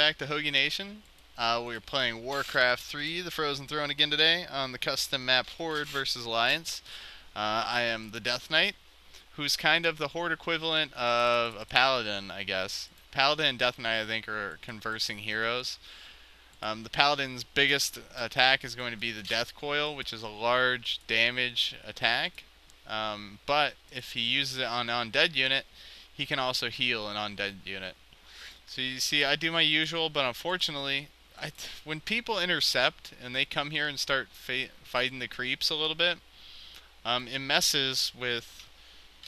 back to Hoagie Nation. We're playing Warcraft 3, the Frozen Throne again today on the custom map Horde versus Alliance. I am the Death Knight, who's kind of the Horde equivalent of a Paladin, I guess. Paladin and Death Knight, I think, are conversing heroes. The Paladin's biggest attack is going to be the Death Coil, which is a large damage attack. But if he uses it on an undead unit, he can also heal an undead unit. So you see, I do my usual, but unfortunately, when people intercept and they come here and start fighting the creeps a little bit, it messes with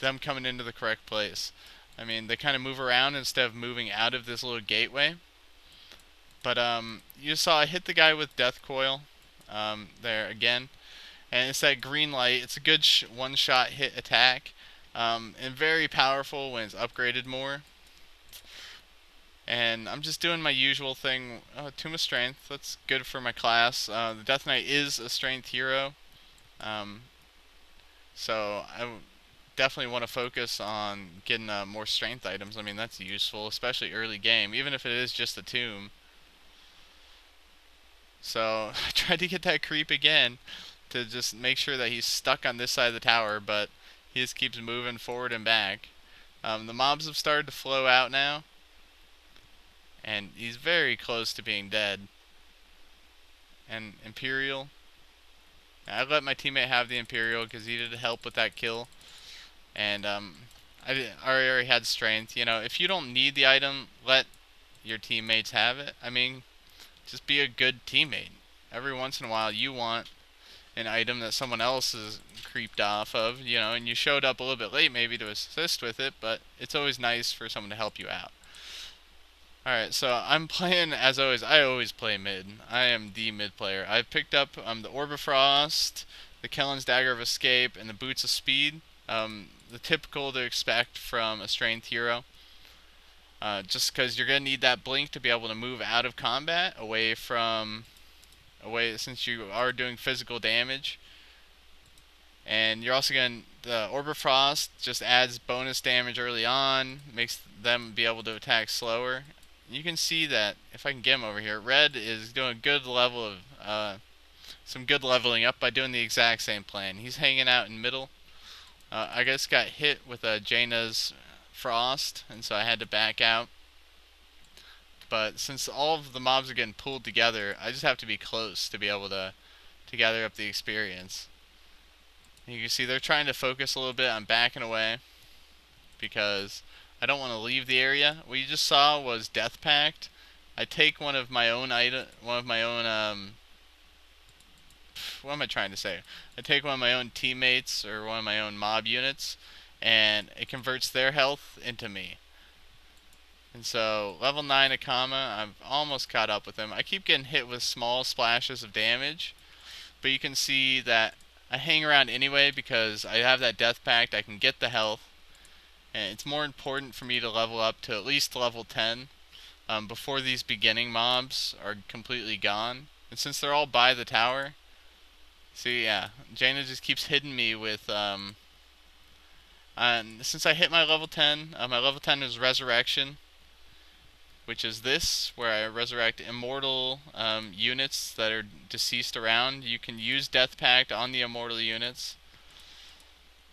them coming into the correct place. I mean, they kind of move around instead of moving out of this little gateway. But you saw I hit the guy with Death Coil there again, and it's that green light. It's a good one-shot hit attack, and very powerful when it's upgraded more. And I'm just doing my usual thing. Tomb of Strength, that's good for my class. The Death Knight is a strength hero. So I definitely want to focus on getting more strength items. I mean, that's useful, especially early game, even if it is just a tomb. So I tried to get that creep again to just make sure that he's stuck on this side of the tower, but he just keeps moving forward and back. The mobs have started to flow out now, and he's very close to being dead. And Imperial, I let my teammate have the Imperial because he did help with that kill. And I already had strength. You know, if you don't need the item, let your teammates have it. I mean, just be a good teammate. Every once in a while you want an item that someone else is creeped off of, you know, and you showed up a little bit late maybe to assist with it, but it's always nice for someone to help you out. Alright, so I'm playing, as always, I always play mid. I am the mid player. I've picked up the Orb of Frost, the Kellen's Dagger of Escape, and the Boots of Speed. The typical to expect from a strength hero. Just because you're going to need that blink to be able to move out of combat, since you are doing physical damage. And you're also going to, the Orb of Frost just adds bonus damage early on, makes them be able to attack slower. You can see that, if I can get him over here, Red is doing a good level of, some good leveling up by doing the exact same plan. He's hanging out in middle. I just got hit with a Jaina's Frost, and so I had to back out. But since all of the mobs are getting pulled together, I just have to be close to be able to gather up the experience. You can see they're trying to focus a little bit on backing away because I don't want to leave the area. What you just saw was Death Pact. I take one of my own what am I trying to say? I take one of my own teammates or one of my own mob units, and it converts their health into me. And so, level 9 Akama, I've almost caught up with him. I keep getting hit with small splashes of damage, but you can see that I hang around anyway because I have that Death Pact. I can get the health. And it's more important for me to level up to at least level 10 before these beginning mobs are completely gone. And since they're all by the tower, see, yeah, Jaina just keeps hitting me with, and since I hit my level 10 is Resurrection, which is this, where I resurrect immortal units that are deceased around. You can use Death Pact on the immortal units.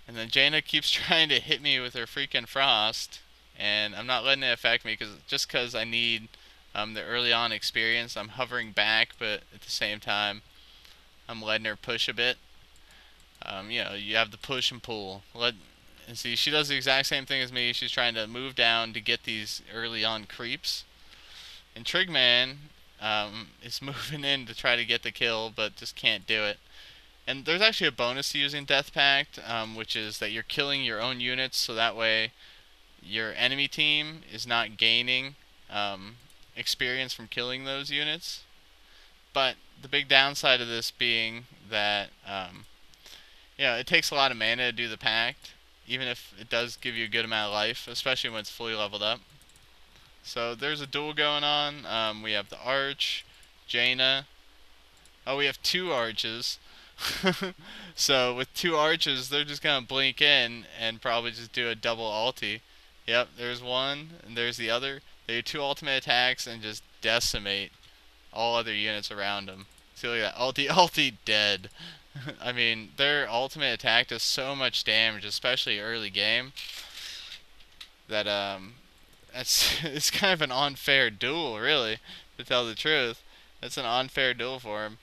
And then Jaina keeps trying to hit me with her freaking Frost, and I'm not letting it affect me just because I need the early on experience. I'm hovering back, but at the same time, I'm letting her push a bit. You know, you have the push and pull. And see, she does the exact same thing as me. She's trying to move down to get these early on creeps. And Trigman is moving in to try to get the kill, but just can't do it. And there's actually a bonus to using Death Pact, which is that you're killing your own units, so that way your enemy team is not gaining experience from killing those units. But the big downside of this being that it takes a lot of mana to do the pact, even if it does give you a good amount of life, especially when it's fully leveled up. So there's a duel going on. We have the Arch, Jaina. Oh, we have two Arches. So with two Arches, they're just gonna blink in and probably just do a double ulti. Yep, there's one, and there's the other. They do 2 ultimate attacks and just decimate all other units around them. See, look at that. Ulti, dead. I mean, their ultimate attack does so much damage, especially early game, that it's kind of an unfair duel, really, to tell the truth. It's an unfair duel for him.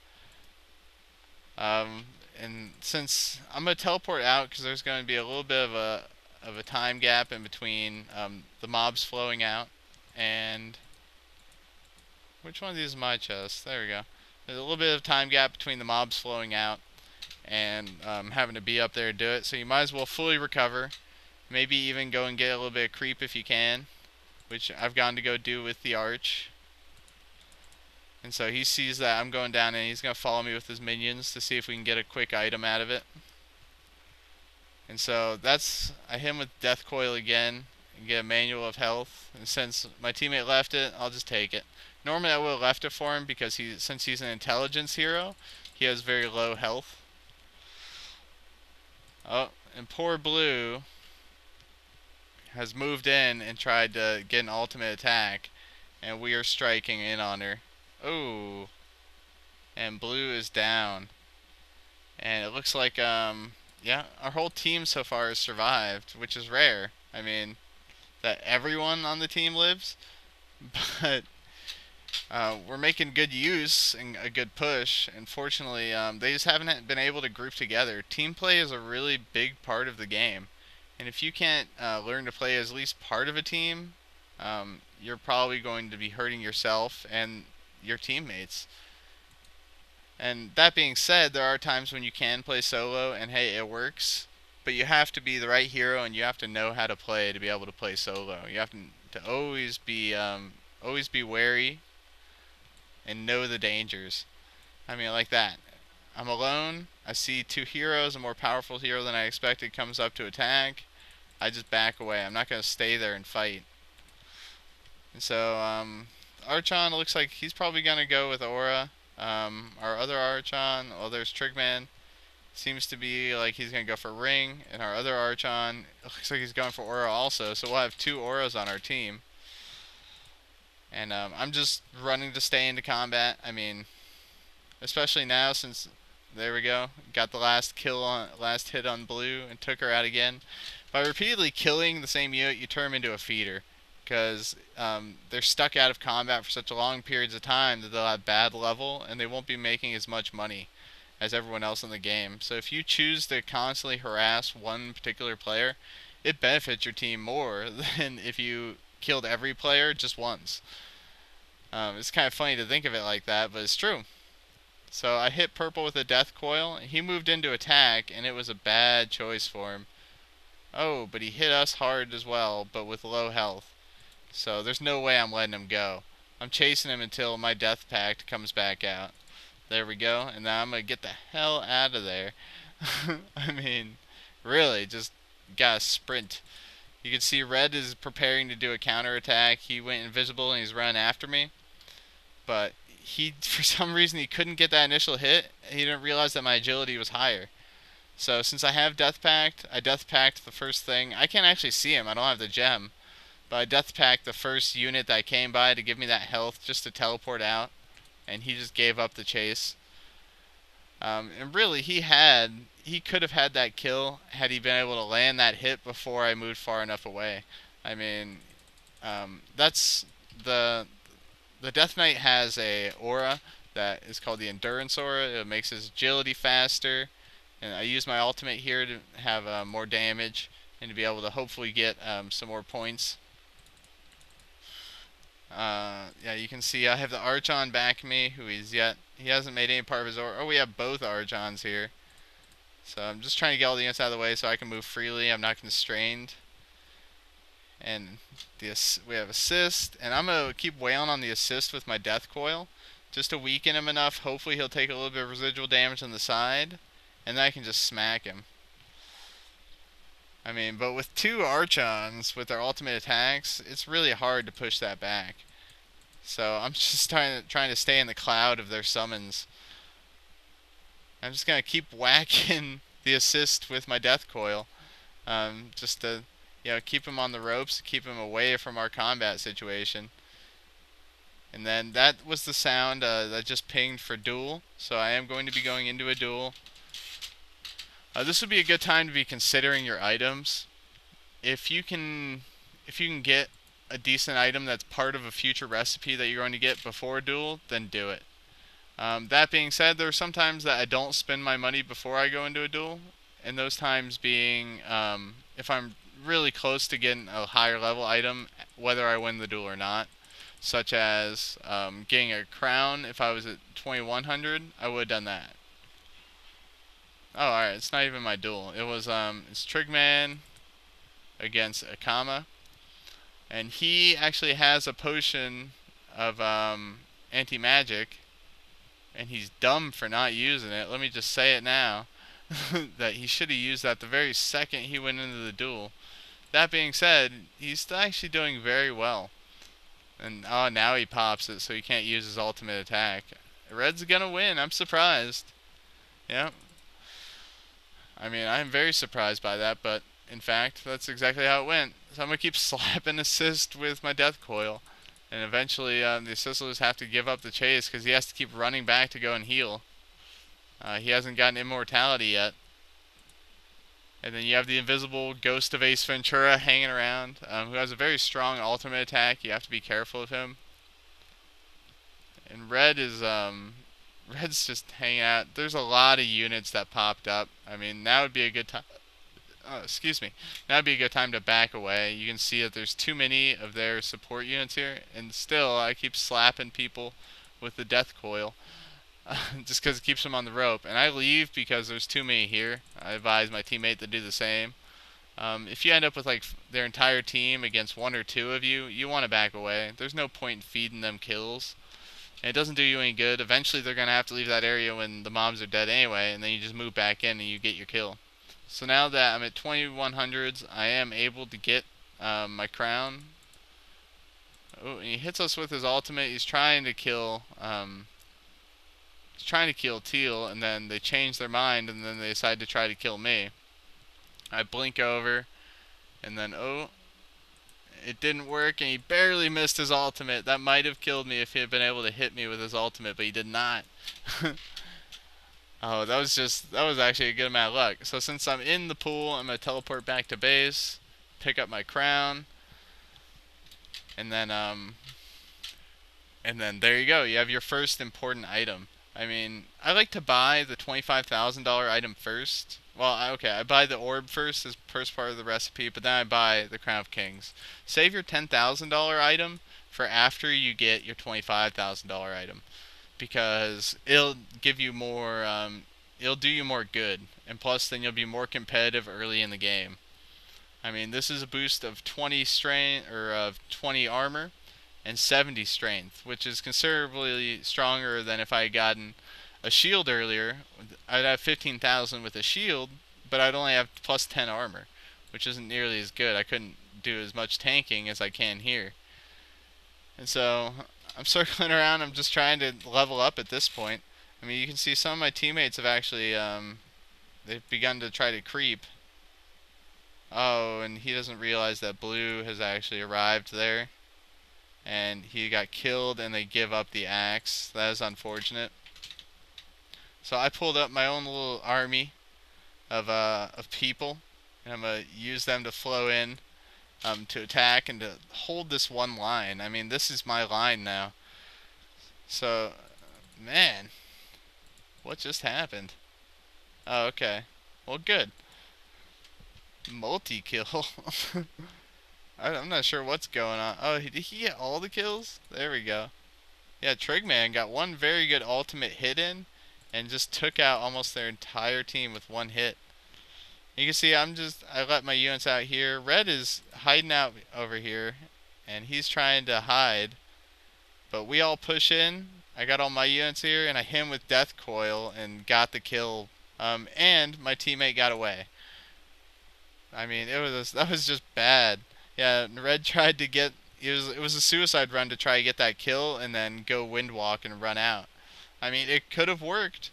And since I'm gonna teleport out because there's going to be a little bit of a time gap in between the mobs flowing out and which one of these is my chest? There we go. There's a little bit of time gap between the mobs flowing out and having to be up there to do it. So you might as well fully recover. Maybe even go and get a little bit of creep if you can, which I've gone to go do with the arch. And so he sees that I'm going down and he's going to follow me with his minions to see if we can get a quick item out of it. And so I hit him with Death Coil again and get a manual of health. And since my teammate left it, I'll just take it. Normally I would have left it for him because since he's an intelligence hero, he has very low health. Oh, and poor Blue has moved in and tried to get an ultimate attack, and we are striking in on her. Oh, and Blue is down. And it looks like, yeah, our whole team so far has survived, which is rare. I mean, that everyone on the team lives, but we're making good use and a good push. Unfortunately, they just haven't been able to group together. Team play is a really big part of the game, and if you can't learn to play as at least part of a team, you're probably going to be hurting yourself and your teammates. And that being said, there are times when you can play solo, and hey, it works. But you have to be the right hero, and you have to know how to play to be able to play solo. You have to always be wary and know the dangers. I mean, like that. I'm alone. I see 2 heroes. A more powerful hero than I expected comes up to attack. I just back away. I'm not going to stay there and fight. And so, Archon looks like he's probably going to go with Aura. Our other Archon, well, there's Trigman. Seems to be like he's going to go for Ring. And our other Archon, looks like he's going for Aura also. So we'll have 2 Auras on our team. And I'm just running to stay into combat. I mean, especially now since, there we go, got the last hit on Blue and took her out again. By repeatedly killing the same unit, you turn them into a feeder. Because they're stuck out of combat for such a long periods of time that they'll have bad level and they won't be making as much money as everyone else in the game. So if you choose to constantly harass one particular player, it benefits your team more than if you killed every player just once. It's kind of funny to think of it like that, but it's true. So I hit purple with a Death Coil. He moved into attack, and it was a bad choice for him. Oh, but he hit us hard as well, but with low health. So there's no way I'm letting him go. I'm chasing him until my Death Pact comes back out. There we go, and now I'm going to get the hell out of there. I mean, really, just gotta sprint. You can see Red is preparing to do a counterattack. He went invisible and he's running after me. But for some reason, he couldn't get that initial hit. He didn't realize that my agility was higher. So since I have Death Pact, I Death Pact the first thing. I can't actually see him. I don't have the gem. But I Death Pact the first unit that I came by to give me that health just to teleport out. And he just gave up the chase. And really, he could have had that kill had he been able to land that hit before I moved far enough away. I mean, that's the Death Knight has a aura that is called the Endurance Aura. It makes his agility faster, and I use my ultimate here to have more damage and to be able to hopefully get some more points. Yeah, you can see I have the Archon backing me, he hasn't made any part of his aura. Oh, we have both Archons here. So I'm just trying to get all the units out of the way so I can move freely. I'm not constrained. And we have assist, and I'm going to keep wailing on the assist with my Death Coil just to weaken him enough. Hopefully he'll take a little bit of residual damage on the side, and then I can just smack him. I mean, but with 2 Archons with their ultimate attacks, it's really hard to push that back. So I'm just trying to stay in the cloud of their summons. I'm just going to keep whacking the assist with my Death Coil. Just to, keep him on the ropes, keep him away from our combat situation. And then that was the sound that just pinged for Duel. So I am going to be going into a Duel. This would be a good time to be considering your items. If you can get a decent item that's part of a future recipe that you're going to get before a Duel, then do it. That being said, there are some times that I don't spend my money before I go into a Duel, and those times being if I'm really close to getting a higher level item, whether I win the Duel or not, such as getting a crown. If I was at 2100, I would have done that. Oh, alright, it's not even my Duel. It was it's Trigman against Akama, and he actually has a potion of anti-magic, and he's dumb for not using it. Let me just say it now. That he should have used that the very second he went into the Duel. That being said, he's actually doing very well. And oh, now he pops it, so he can't use his ultimate attack. Red's gonna win. I'm surprised. Yeah. I mean, I'm very surprised by that, but in fact, that's exactly how it went. So I'm gonna keep slapping assist with my death coil. And eventually, the assistlers have to give up the chase because he has to keep running back to go and heal. He hasn't gotten immortality yet. And then you have the invisible ghost of Ace Ventura hanging around, who has a very strong ultimate attack. You have to be careful of him. And Red is, Red's just hanging out. There's a lot of units that popped up. I mean, now would be a good time. Excuse me. Now would be a good time to back away. You can see that there's too many of their support units here, and still I keep slapping people with the death coil. Just because it keeps them on the rope. And I leave because there's too many here. I advise my teammate to do the same. If you end up with like their entire team against one or two of you, you want to back away. There's no point in feeding them kills. And it doesn't do you any good. Eventually they're going to have to leave that area when the mobs are dead anyway, and then you just move back in and you get your kill. So now that I'm at 2100s, I am able to get my crown. Oh, and he hits us with his ultimate. He's trying to kill Teal, and then they change their mind, and then they decide to try to kill me. I blink over, and then, oh, it didn't work, and he barely missed his ultimate. That might have killed me if he had been able to hit me with his ultimate, but he did not. Oh, that was actually a good amount of luck. So since I'm in the pool, I'm going to teleport back to base, pick up my crown, and then there you go. You have your first important item. I mean, I like to buy the $25,000 item first. Well, okay, I buy the orb first as first part of the recipe, but then I buy the Crown of Kings. Save your $10,000 item for after you get your $25,000 item, because it'll give you more, it'll do you more good, and plus then you'll be more competitive early in the game. I mean, this is a boost of 20 strength, or of 20 armor, and 70 strength, which is considerably stronger than if I had gotten a shield earlier. I'd have 15,000 with a shield, but I'd only have plus 10 armor, which isn't nearly as good. I couldn't do as much tanking as I can here. And so I'm circling around. I'm just trying to level up at this point. I mean, you can see some of my teammates have actually they've begun to try to creep. Oh, and he doesn't realize that blue has actually arrived there, and he got killed, and they give up the axe. That is unfortunate. So I pulled up my own little army of people, and I'm gonna use them to flow in to attack and to hold this one line. I mean, this is my line now. So, man, what just happened? Oh, okay. Well, good. Multi-kill. I'm not sure what's going on. Oh, did he get all the kills? There we go. Yeah, Trigman got one very good ultimate hit in, and just took out almost their entire team with one hit. You can see I let my units out here. Red is hiding out over here, and he's trying to hide. But we all push in. I got all my units here, and I hit him with Death Coil and got the kill. And my teammate got away. I mean, that was just bad. Yeah, Red tried to get... It was a suicide run to try to get that kill and then go windwalk and run out. I mean, it could have worked,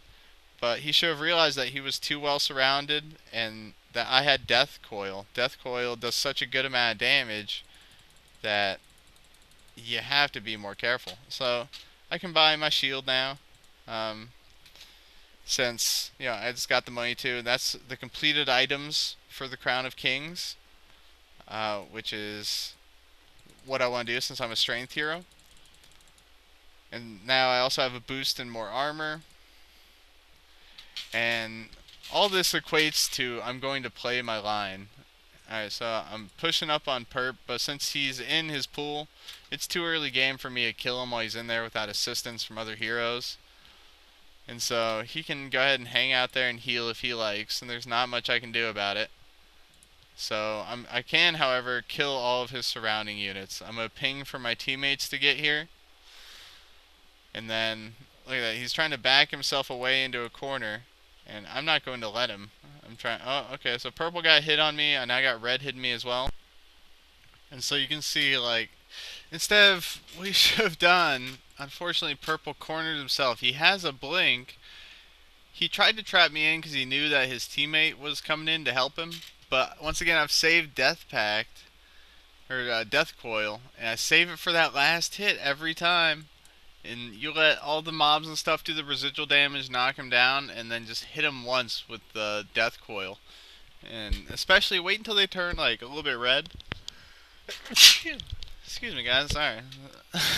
but he should have realized that he was too well surrounded and that I had Death Coil. Death Coil does such a good amount of damage that you have to be more careful. So I can buy my shield now. Um, since I just got the money to. That's the completed items for the Crown of Kings, which is what I want to do since I'm a strength hero. And now I also have a boost in more armor, and all this equates to I'm going to play my line. Alright, so I'm pushing up on Perp, but since he's in his pool, it's too early game for me to kill him while he's in there without assistance from other heroes. And so he can go ahead and hang out there and heal if he likes, and there's not much I can do about it. So I can, however, kill all of his surrounding units. I'm going to ping for my teammates to get here. And then, look at that, he's trying to back himself away into a corner, and I'm not going to let him. I'm trying, oh, okay, so purple got hit on me, and I got red hitting me as well. And so you can see, like, instead of what he should have done, unfortunately purple cornered himself. He has a blink. He tried to trap me in because he knew that his teammate was coming in to help him. But once again, I've saved Death Pact, or Death Coil, and I save it for that last hit every time. And you let all the mobs and stuff do the residual damage, knock him down, and then just hit him once with the Death Coil. And especially wait until they turn like a little bit red. Excuse me, guys. Sorry,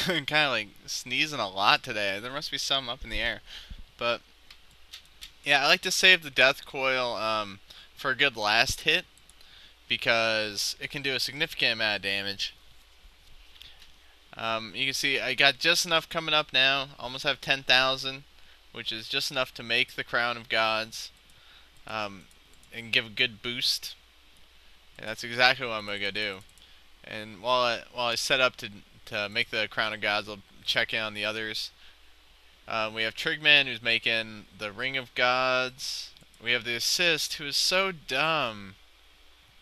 I'm kind of like sneezing a lot today. There must be some up in the air, but yeah, I like to save the Death Coil for a good last hit because it can do a significant amount of damage. You can see I got just enough coming up now. Almost have 10,000, which is just enough to make the Crown of Gods and give a good boost. And that's exactly what I'm gonna go do. And while I set up to make the Crown of Gods, I'll check in on the others. We have Trigman, who's making the Ring of Gods. We have the assist, who is so dumb.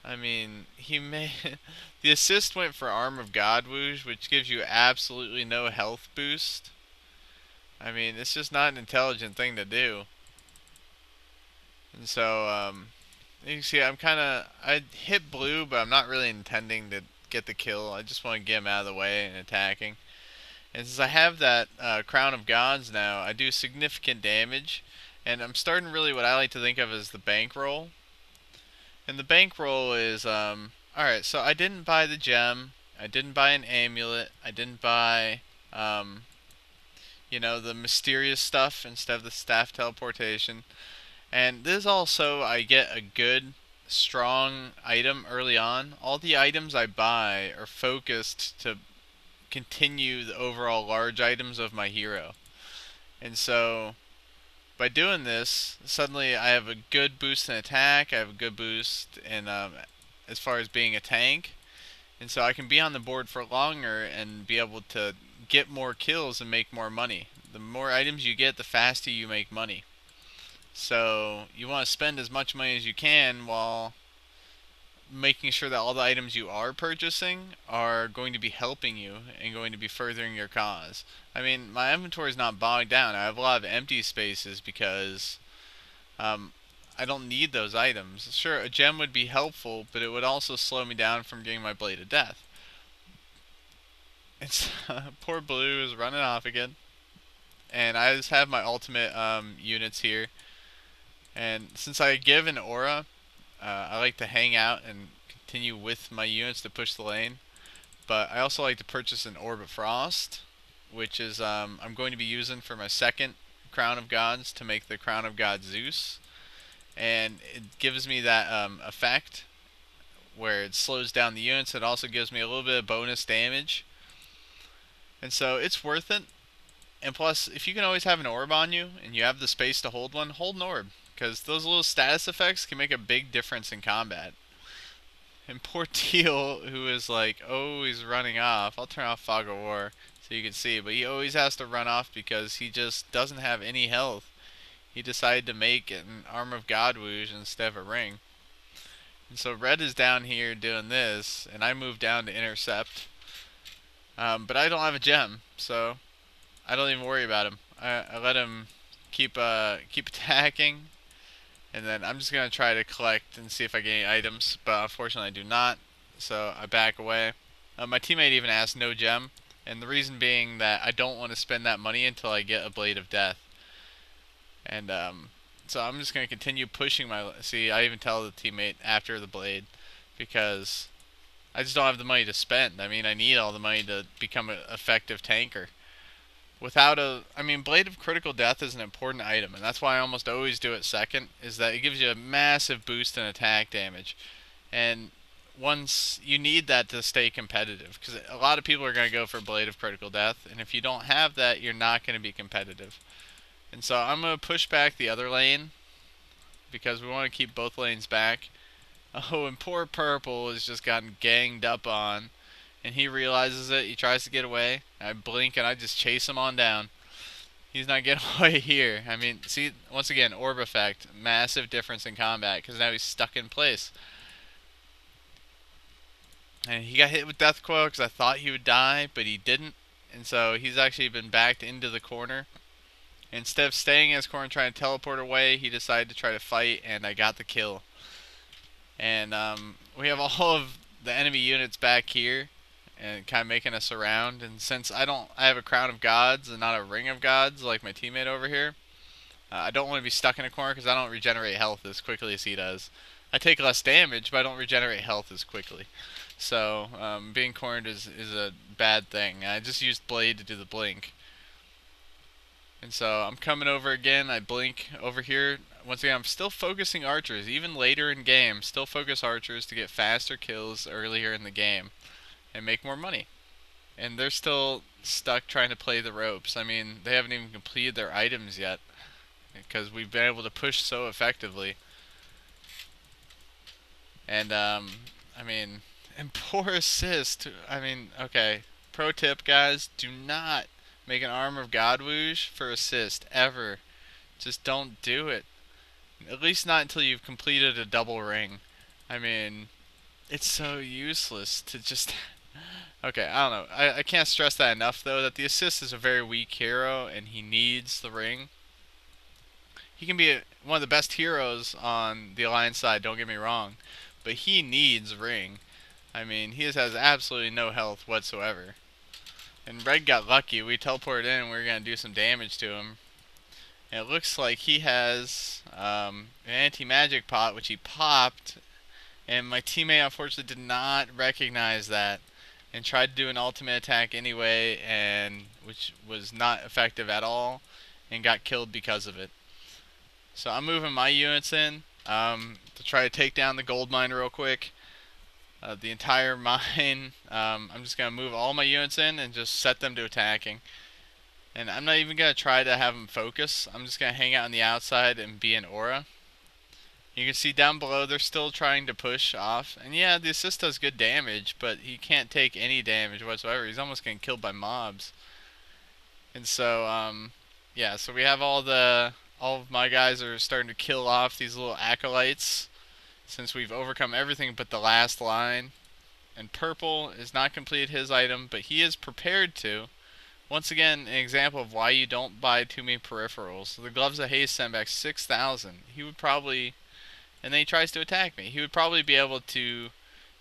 I mean, he made the assist went for Arm of God Woosh, which gives you absolutely no health boost. I mean, it's just not an intelligent thing to do. And so, you can see I hit blue, but I'm not really intending to get the kill. I just want to get him out of the way and attacking. And since I have that Crown of Gods now, I do significant damage. And I'm starting really what I like to think of as the bankroll. And the bankroll is, alright, so I didn't buy the gem. I didn't buy an amulet. I didn't buy, the mysterious stuff instead of the staff teleportation. And this also, I get a good, strong item early on. All the items I buy are focused to continue the overall large items of my hero. And so by doing this, suddenly I have a good boost in attack, I have a good boost in as far as being a tank, and so I can be on the board for longer and be able to get more kills and make more money. The more items you get, the faster you make money. So you want to spend as much money as you can while making sure that all the items you are purchasing are going to be helping you and going to be furthering your cause. I mean, my inventory is not bogged down. I have a lot of empty spaces because I don't need those items. Sure, a gem would be helpful, but it would also slow me down from getting my Blade of Death. It's poor Blue is running off again. And I just have my ultimate units here. And since I give an aura, I like to hang out and continue with my units to push the lane. But I also like to purchase an Orb of Frost, which is I'm going to be using for my second Crown of Gods to make the Crown of God Zeus. And it gives me that effect where it slows down the units. It also gives me a little bit of bonus damage. And so it's worth it. And plus, if you can always have an orb on you and you have the space to hold one, hold an orb. Because those little status effects can make a big difference in combat. And poor Teal, who is like always running off. I'll turn off Fog of War so you can see. But he always has to run off because he just doesn't have any health. He decided to make an Arm of God Woosh instead of a ring. And so Red is down here doing this. And I move down to intercept. But I don't have a gem. So I don't even worry about him. I let him keep attacking. And then I'm just going to try to collect and see if I get any items. But unfortunately I do not. So I back away. My teammate even asked no gem. And the reason being that I don't want to spend that money until I get a Blade of Death. And so I'm just going to continue pushing my... See, I even tell the teammate after the Blade, because I just don't have the money to spend. I mean, I need all the money to become an effective tanker. Without a... I mean, Blade of Critical Death is an important item, and that's why I almost always do it second, is that it gives you a massive boost in attack damage. And once you need that to stay competitive, because a lot of people are going to go for Blade of Critical Death, and if you don't have that, you're not going to be competitive. And so I'm going to push back the other lane, because we want to keep both lanes back. Oh, and poor Purple has just gotten ganged up on, and he realizes it. He tries to get away. I blink and I just chase him on down. He's not getting away here. I mean, see, once again, orb effect. Massive difference in combat, because now he's stuck in place. And he got hit with Death Coil because I thought he would die, but he didn't. And so he's actually been backed into the corner. Instead of staying in his corner and trying to teleport away, he decided to try to fight, and I got the kill. And we have all of the enemy units back here, and kind of making us around. And since I have a Crown of Gods and not a Ring of Gods like my teammate over here, I don't want to be stuck in a corner because I don't regenerate health as quickly as he does. I take less damage, but I don't regenerate health as quickly. So being cornered is a bad thing. I just used Blade to do the blink. And so I'm coming over again. I blink over here. Once again, I'm still focusing archers. Even later in game, still focus archers to get faster kills earlier in the game and make more money. And they're still stuck trying to play the ropes. I mean, they haven't even completed their items yet, because we've been able to push so effectively. And I mean, and poor assist. I mean, okay, pro tip, guys, do not make an Armor of God whoosh for assist ever. Just don't do it. At least not until you've completed a double ring. I mean, it's so useless to just... Okay, I don't know. I can't stress that enough, though, that the assist is a very weak hero, and he needs the ring. He can be one of the best heroes on the Alliance side, don't get me wrong, but he needs ring. I mean, he has absolutely no health whatsoever. And Red got lucky. We teleported in and we were going to do some damage to him. And it looks like he has an anti-magic pot, which he popped. And my teammate, unfortunately, did not recognize that and tried to do an ultimate attack anyway, and which was not effective at all, and got killed because of it. So I'm moving my units in to try to take down the gold mine real quick. The entire mine. I'm just going to move all my units in and just set them to attacking. And I'm not even going to try to have them focus. I'm just going to hang out on the outside and be an aura. You can see down below they're still trying to push off. And yeah, the assist does good damage, but he can't take any damage whatsoever. He's almost getting killed by mobs. And so, yeah, so we have all of my guys are starting to kill off these little acolytes, since we've overcome everything but the last line. And Purple has not completed his item, but he is prepared to. Once again, an example of why you don't buy too many peripherals. So the Gloves of Haste send back 6,000. He would probably... And then he tries to attack me. He would probably be able to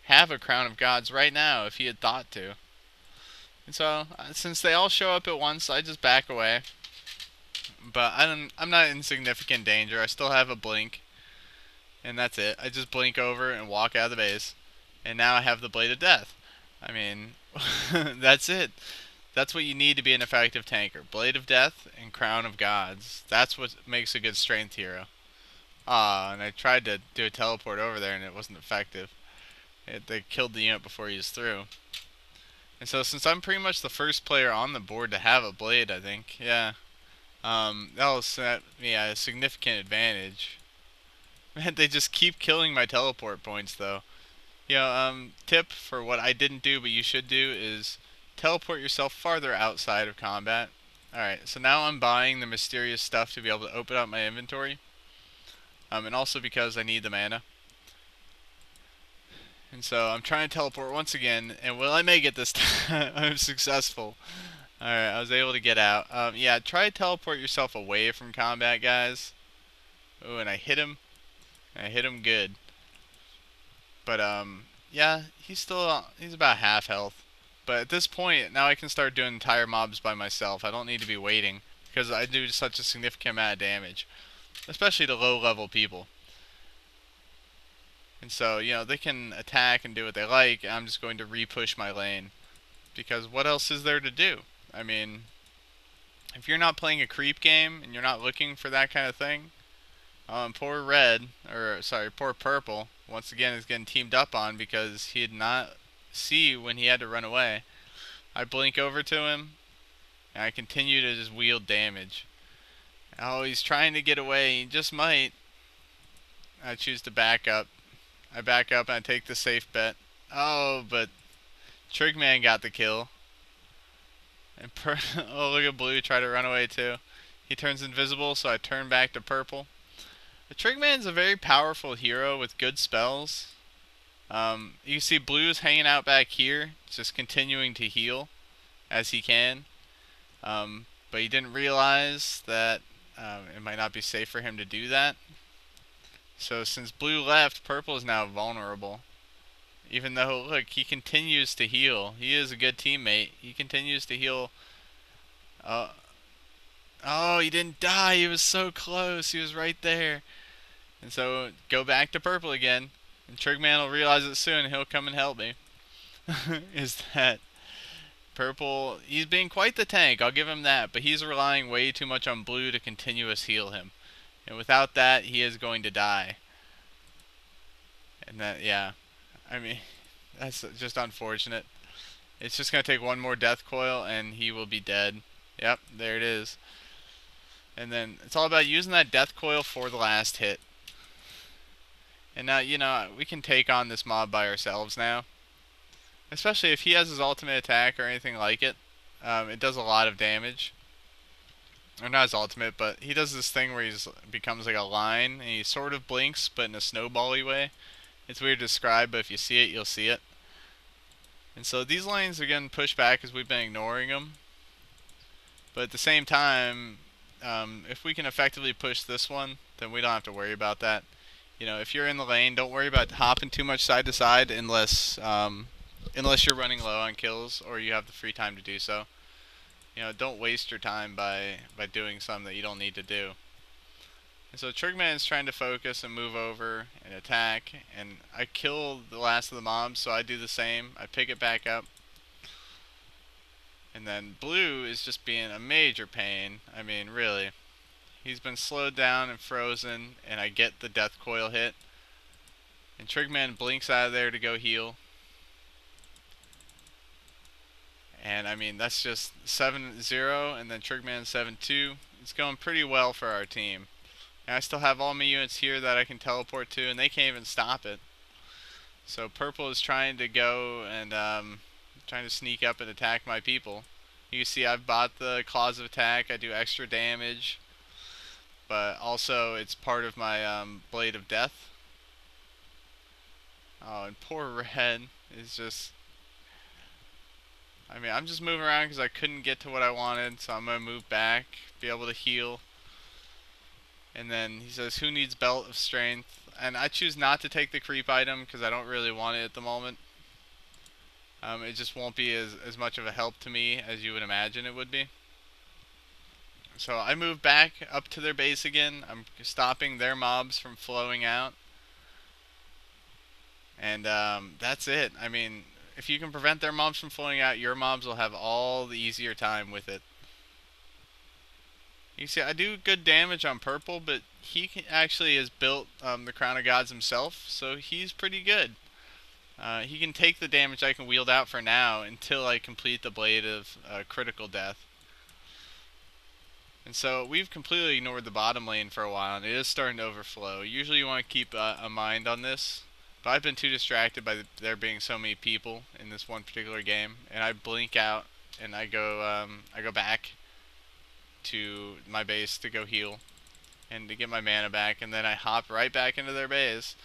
have a Crown of Gods right now if he had thought to. And so, since they all show up at once, I just back away. But I'm not in significant danger. I still have a blink. And that's it. I just blink over and walk out of the base. And now I have the Blade of Death. I mean, that's it. That's what you need to be an effective tanker. Blade of Death and Crown of Gods. That's what makes a good strength hero. And I tried to do a teleport over there and it wasn't effective. They killed the unit before he was through. And so since I'm pretty much the first player on the board to have a blade, I think, yeah. That'll set me a significant advantage. Man, they just keep killing my teleport points though. You know, tip for what I didn't do but you should do is teleport yourself farther outside of combat. Alright, so now I'm buying the mysterious stuff to be able to open up my inventory. And also because I need the mana. And so I'm trying to teleport once again, and will I make it this time? I'm successful. Alright, I was able to get out. Yeah, try to teleport yourself away from combat, guys. Oh, and I hit him. I hit him good. But, yeah, he's about half health. But at this point, now I can start doing entire mobs by myself. I don't need to be waiting because I do such a significant amount of damage, especially to low level people. And so, you know, they can attack and do what they like. I'm just going to re-push my lane because what else is there to do? I mean, if you're not playing a creep game and you're not looking for that kind of thing, poor red, or sorry, poor purple, once again is getting teamed up on because he did not see when he had to run away. I blink over to him, and I continue to just wield damage. Oh, he's trying to get away. He just might. I choose to back up. I back up and I take the safe bet. Oh, but Trigman got the kill. And oh, look at blue try to run away too. He turns invisible, so I turn back to purple. The Trigman's a very powerful hero with good spells. You see blue's hanging out back here, just continuing to heal as he can. But he didn't realize that it might not be safe for him to do that. So since blue left, purple is now vulnerable. Even though, look, he continues to heal. He is a good teammate. He continues to heal. Oh, he didn't die. He was so close. He was right there. And so go back to purple again. And Trigman will realize it soon and he'll come and help me. Is that purple? He's being quite the tank. I'll give him that. But he's relying way too much on blue to continuous heal him. And without that, he is going to die. And that, yeah. I mean, that's just unfortunate. It's just going to take one more death coil and he will be dead. Yep, there it is. And then it's all about using that death coil for the last hit. And now, you know, we can take on this mob by ourselves now. Especially if he has his ultimate attack or anything like it. It does a lot of damage. Or not his ultimate, but he does this thing where he becomes like a line. And he sort of blinks, but in a snowball-y way. It's weird to describe, but if you see it, you'll see it. And so these lanes are getting pushed back because we've been ignoring them. But at the same time, if we can effectively push this one, then we don't have to worry about that. You know, if you're in the lane, don't worry about hopping too much side to side unless you're running low on kills or you have the free time to do so. You know, don't waste your time by doing something that you don't need to do. And so Trigman is trying to focus and move over and attack, and I kill the last of the mobs, so I do the same. I pick it back up. And then blue is just being a major pain. I mean, really. He's been slowed down and frozen, and I get the death coil hit. And Trigman blinks out of there to go heal. And I mean, that's just 7-0, and then Trigman 7-2. It's going pretty well for our team. And I still have all my units here that I can teleport to, and they can't even stop it. So purple is trying to go and trying to sneak up and attack my people. You can see I've bought the claws of attack. I do extra damage, but also it's part of my blade of death. Oh, and poor red is just... I mean, I'm just moving around because I couldn't get to what I wanted, so I'm going to move back, be able to heal. And then he says, who needs belt of strength? And I choose not to take the creep item because I don't really want it at the moment. It just won't be as much of a help to me as you would imagine it would be. So I move back up to their base again. I'm stopping their mobs from flowing out. And that's it. I mean, if you can prevent their mobs from flowing out, your mobs will have all the easier time with it. You see, I do good damage on purple, but he actually has built the Crown of Gods himself, so he's pretty good. He can take the damage I can wield out for now until I complete the Blade of Critical Death. And so we've completely ignored the bottom lane for a while, and it is starting to overflow. Usually you want to keep a mind on this, but I've been too distracted by there being so many people in this one particular game, and I blink out and I go back to my base to go heal and to get my mana back, and then I hop right back into their base.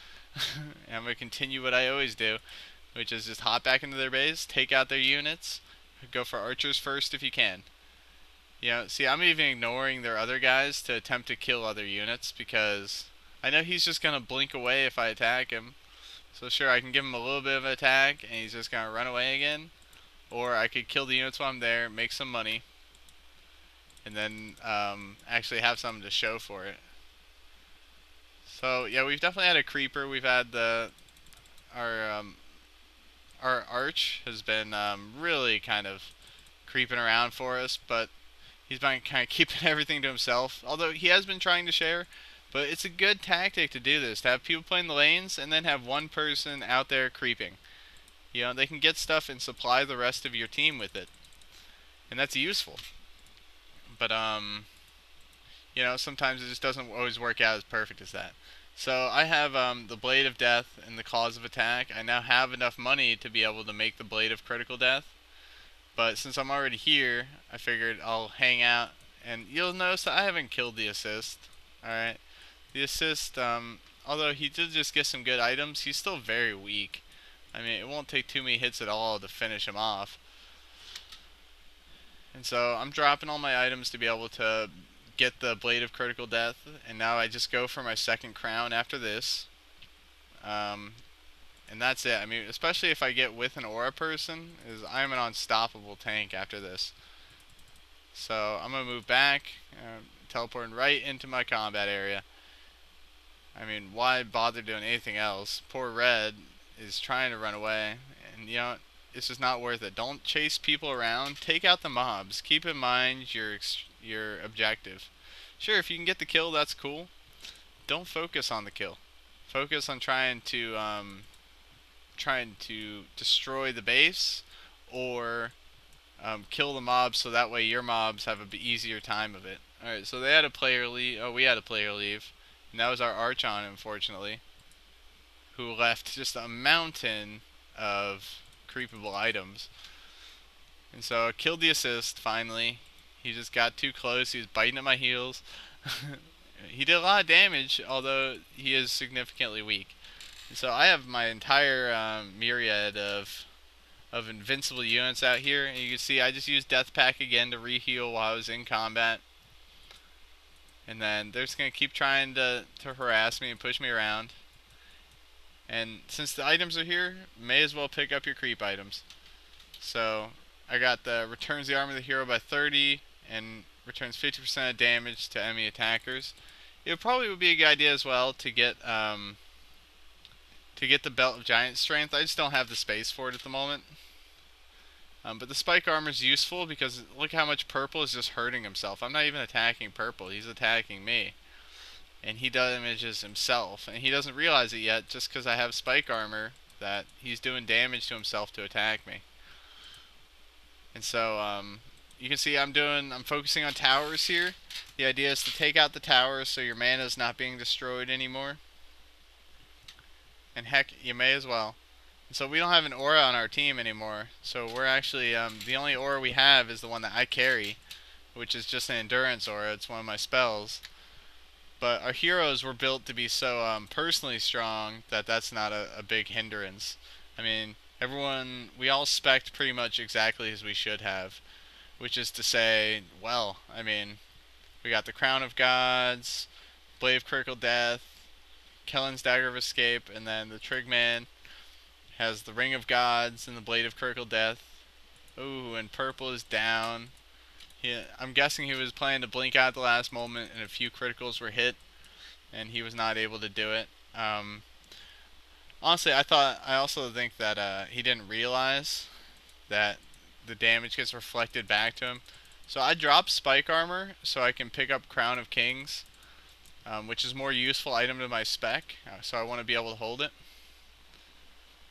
And I'm going to continue what I always do, which is just hop back into their base, take out their units, go for archers first if you can. You know, see, I'm even ignoring their other guys to attempt to kill other units because I know he's just going to blink away if I attack him. So sure, I can give him a little bit of an attack and he's just going to run away again. or I could kill the units while I'm there, make some money, and then actually have something to show for it. So yeah, we've definitely had a creeper. We've had our um, our arch has been really kind of creeping around for us, but he's been kind of keeping everything to himself. Although he has been trying to share, but it's a good tactic to do this, to have people playing the lanes and then have one person out there creeping. You know, they can get stuff and supply the rest of your team with it, and that's useful. But you know, sometimes it just doesn't always work out as perfect as that. So I have the Blade of Death and the Cause of Attack. I now have enough money to be able to make the Blade of Critical Death. But since I'm already here, I figured I'll hang out. And you'll notice that I haven't killed the assist. Alright. The assist, although he did just get some good items, he's still very weak. I mean, it won't take too many hits at all to finish him off. And so I'm dropping all my items to be able to get the Blade of Critical Death, and now I just go for my second crown after this. And that's it. I mean, especially if I get with an aura person, I'm an unstoppable tank after this. So I'm going to move back, teleporting right into my combat area. I mean, why bother doing anything else? Poor Red is trying to run away, and you know, it's just not worth it. Don't chase people around. Take out the mobs. Keep in mind your objective. Sure, if you can get the kill, that's cool. Don't focus on the kill. Focus on trying to destroy the base or kill the mobs, so that way your mobs have a easier time of it. Alright, so they had a player leave. Oh, we had a player leave. And that was our Archon, unfortunately, who left just a mountain of creepable items. And so I killed the assist, finally. He just got too close. He was biting at my heels. He did a lot of damage, although he is significantly weak. And so I have my entire myriad of invincible units out here. And you can see I just used Death Pack again to re-heal while I was in combat. And then they're just going to keep trying to harass me and push me around. And since the items are here, may as well pick up your creep items. So I got the returns the armor of the hero by 30 and returns 50% of damage to enemy attackers. It probably would be a good idea as well to get the belt of giant strength. I just don't have the space for it at the moment. But the spike armor is useful because look how much purple is just hurting himself. I'm not even attacking purple, he's attacking me. And he damages himself. And he doesn't realize it yet just because I have spike armor that he's doing damage to himself to attack me. And so you can see I'm focusing on towers here. The idea is to take out the towers so your mana is not being destroyed anymore. And heck, you may as well. So we don't have an aura on our team anymore. So we're actually, the only aura we have is the one that I carry, which is just an endurance aura. It's one of my spells. But our heroes were built to be so personally strong that that's not a big hindrance. I mean, we all spec'd pretty much exactly as we should have. Which is to say, well, I mean, we got the Crown of Gods, Blade of Critical Death, Kellen's Dagger of Escape, and then the Trigman has the Ring of Gods and the Blade of Critical Death. Ooh, and purple is down. I'm guessing he was planning to blink out at the last moment and a few criticals were hit and he was not able to do it. Honestly, I also think that he didn't realize that the damage gets reflected back to him. So I dropped spike armor so I can pick up Crown of Kings, which is more useful item to my spec, so I want to be able to hold it.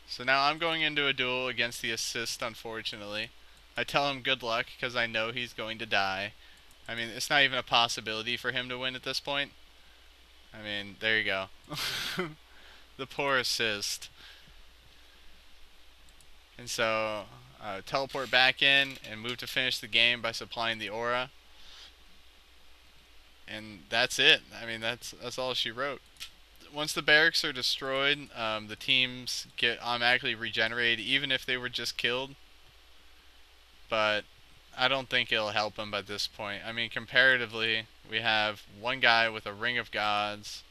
So now I'm going into a duel against the assist, unfortunately. I tell him good luck because I know he's going to die. I mean, it's not even a possibility for him to win at this point. I mean, there you go. The poor assist. And so, teleport back in and move to finish the game by supplying the aura. And that's it. I mean, that's all she wrote. Once the barracks are destroyed, the teams get automatically regenerated, even if they were just killed. But I don't think it'll help them by this point. I mean, comparatively, we have one guy with a Ring of Gods.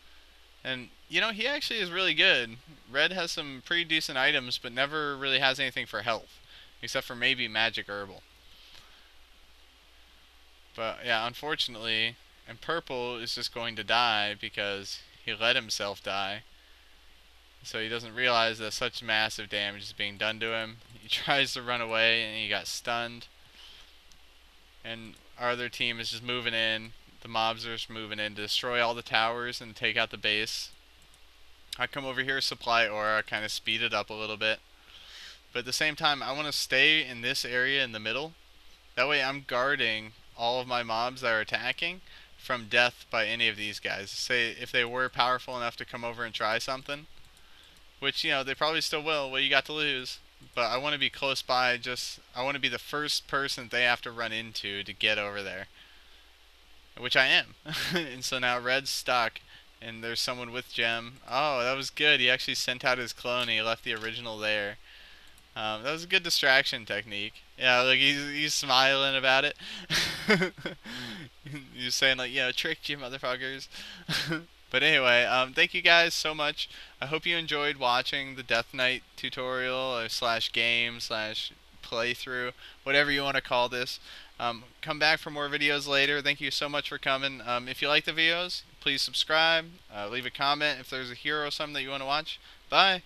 And, you know, he actually is really good. Red has some pretty decent items, but never really has anything for health. except for maybe magic herbal. But yeah, unfortunately, and purple is just going to die because he let himself die. So he doesn't realize that such massive damage is being done to him. He tries to run away and he got stunned. And our other team is just moving in. The mobs are just moving in to destroy all the towers and take out the base. I come over here, supply aura, kind of speed it up a little bit. But at the same time, I want to stay in this area in the middle. That way I'm guarding all of my mobs that are attacking from death by any of these guys. Say if they were powerful enough to come over and try something, which, you know, they probably still will. Well, you got to lose. But I want to be close by. I want to be the first person they have to run into to get over there, which I am. And so now red's stuck, and there's someone with gem. Oh, that was good. He actually sent out his clone. And he left the original there. That was a good distraction technique. Yeah, like he's smiling about it. He's saying like, yeah, tricked you, motherfuckers. But anyway, thank you guys so much. I hope you enjoyed watching the Death Knight tutorial or slash game slash playthrough, whatever you want to call this. Come back for more videos later. Thank you so much for coming. If you like the videos, please subscribe. Leave a comment if there's a hero or something that you want to watch. Bye.